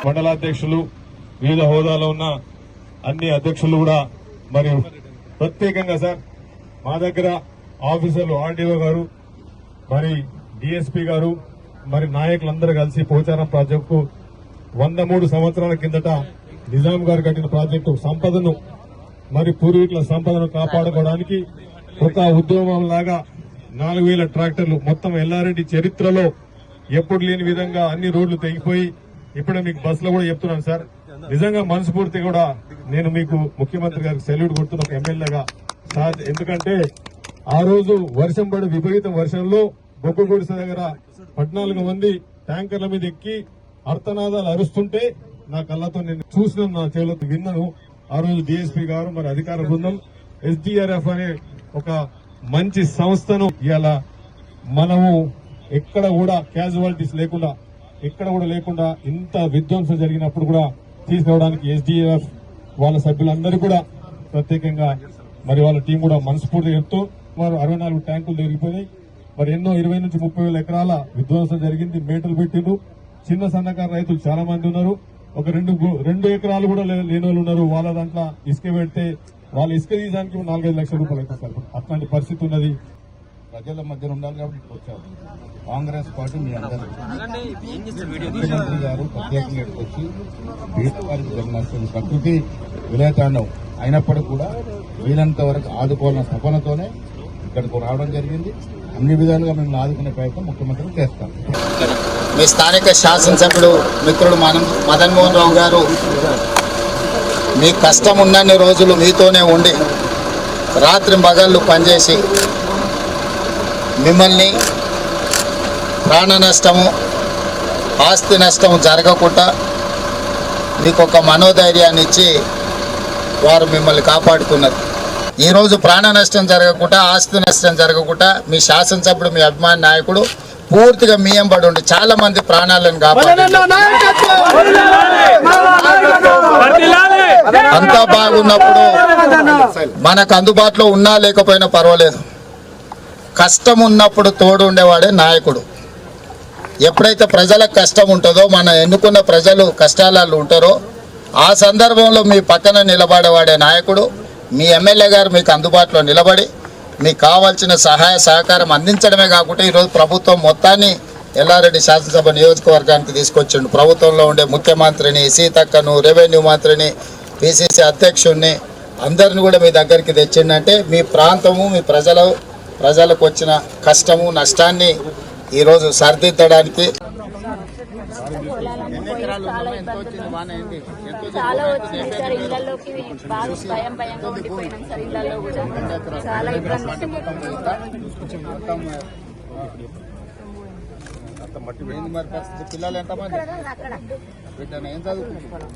మండలాధ్యక్షులు వివిధ హోదాలో ఉన్న అన్ని అధ్యక్షులు కూడా మరియు ప్రత్యేకంగా సార్ మా దగ్గర ఆఫీసర్లు ఆర్డీఓ గారు మరి డిఎస్పీ గారు మరి నాయకులందరూ కలిసి పోచారం ప్రాజెక్టుకు 103 సంవత్సరాల కిందట నిజాం గారు కట్టిన ప్రాజెక్టు సంపదను మరి పూర్వీకుల సంపదను కాపాడుకోవడానికి ఒక ఉద్యమం లాగా 4000 ట్రాక్టర్లు మొత్తం ఎల్లారెడ్డి చరిత్రలో ఎప్పుడు లేని విధంగా అన్ని రోడ్లు తెగిపోయి ఇప్పుడే మీకు బస్సులో కూడా చెప్తున్నాను సార్. నిజంగా మనస్ఫూర్తి కూడా నేను మీకు ముఖ్యమంత్రి గారికి సెల్యూట్ కొడుతున్న ఒక ఎమ్మెల్యేగా సార్. ఎందుకంటే ఆ రోజు వర్షం పడి విపరీతం వర్షంలో బొగ్గు గుడిసె దగ్గర 14 మంది ట్యాంకర్ల మీద ఎక్కి అర్తనాదాలు అరుస్తుంటే నా కళ్ళతో నేను చూసిన, నా చెవులతో విన్నాను. ఆ రోజు డిఎస్పీ గారు మరి అధికార బృందం ఎస్డీఆర్ఎఫ్ అనే ఒక మంచి సంస్థను ఇవాళ మనము ఎక్కడ కూడా క్యాజువాలిటీస్ లేకుండా ఎక్కడ కూడా లేకుండా ఇంత విధ్వంసం జరిగినప్పుడు కూడా తీసుకురావడానికి ఎస్డీఆర్ఎఫ్ వాళ్ళ సభ్యులందరూ కూడా ప్రత్యేకంగా మరి వాళ్ళ టీం కూడా మనస్ఫూర్తిగా చెప్తూ మరి 64 ట్యాంకులు జరిగిపోయినాయి. మరి ఎన్నో 20 నుంచి 30 వేల ఎకరాల విధ్వంసం జరిగింది. మేటలు పెట్టిండ్రు. చిన్న సన్నకారు రైతులు చాలా మంది ఉన్నారు. ఒక 2 ఎకరాలు కూడా లేని వాళ్ళు ఉన్నారు. వాళ్ళ దాంట్లో ఇసుక పెడితే వాళ్ళు ఇసుక తీయడానికి 4-5 లక్షల రూపాయలు అవుతుంది సార్. అట్లాంటి పరిస్థితి ఉన్నది. ప్రజల మధ్యన ఉండాలి కాబట్టి వచ్చారు. కాంగ్రెస్ పార్టీ మీ అందరూ ముఖ్యమంత్రి గారు ప్రత్యేకంగా వచ్చి బీదవారికి జరిగిన ప్రకృతి విలేతాండం అయినప్పటికీ కూడా వీలంత వరకు ఆదుకోవాలన్న తపనతోనే ఇక్కడికి రావడం జరిగింది. అన్ని విధాలుగా మిమ్మల్ని ఆదుకునే ప్రయత్నం ముఖ్యమంత్రి చేస్తారు. మీ స్థానిక శాసనసభ్యుడు మిత్రుడు మదన్ మోహన్ రావు గారు మీ కష్టం ఉన్నన్ని రోజులు మీతోనే ఉండి రాత్రి పగళ్ళు పనిచేసి మిమ్మల్ని ప్రాణ నష్టము ఆస్తి నష్టము జరగకుండా మీకు ఒక మనోధైర్యాన్ని ఇచ్చి వారు మిమ్మల్ని కాపాడుతున్నారు. ఈరోజు ప్రాణ నష్టం జరగకుండా ఆస్తి నష్టం జరగకుండా మీ శాసనసభ్యుడు మీ అభిమాన నాయకుడు పూర్తిగా మీ ఎంబడి ఉండి చాలా మంది ప్రాణాలను కాపాడుతున్నారు. అంతా బాగున్నప్పుడు మనకు అందుబాటులో ఉన్నా లేకపోయినా పర్వాలేదు. కష్టం ఉన్నప్పుడు తోడు ఉండేవాడే నాయకుడు. ఎప్పుడైతే ప్రజలకు కష్టం ఉంటుందో మన ఎన్నుకున్న ప్రజలు కష్టాలలో ఉంటారో ఆ సందర్భంలో మీ పక్కన నిలబడేవాడే నాయకుడు. మీ ఎమ్మెల్యే గారు మీకు అందుబాటులో నిలబడి మీకు కావాల్సిన సహాయ సహకారం అందించడమే కాకుండా ఈరోజు ప్రభుత్వం మొత్తాన్ని ఎల్లారెడ్డి శాసనసభ నియోజకవర్గానికి తీసుకొచ్చిండు. ప్రభుత్వంలో ఉండే ముఖ్యమంత్రిని, సీతక్కను, రెవెన్యూ మంత్రిని, పిసిసి అధ్యక్షుడిని అందరిని కూడా మీ దగ్గరికి తెచ్చిండంటే మీ ప్రాంతము మీ ప్రజలకు వచ్చిన కష్టము నష్టాన్ని ఈరోజు సరిదిద్దడానికి. చాలా వచ్చింది సార్. ఇళ్లలోకి బాగా భయంగా ఉండిపోయినాం సార్. ఇళ్లలో కూడా చాలా ఇబ్బంది. పిల్లలు ఎంతమంది బిడ్డ ఏం చదువుకుంటున్నారు?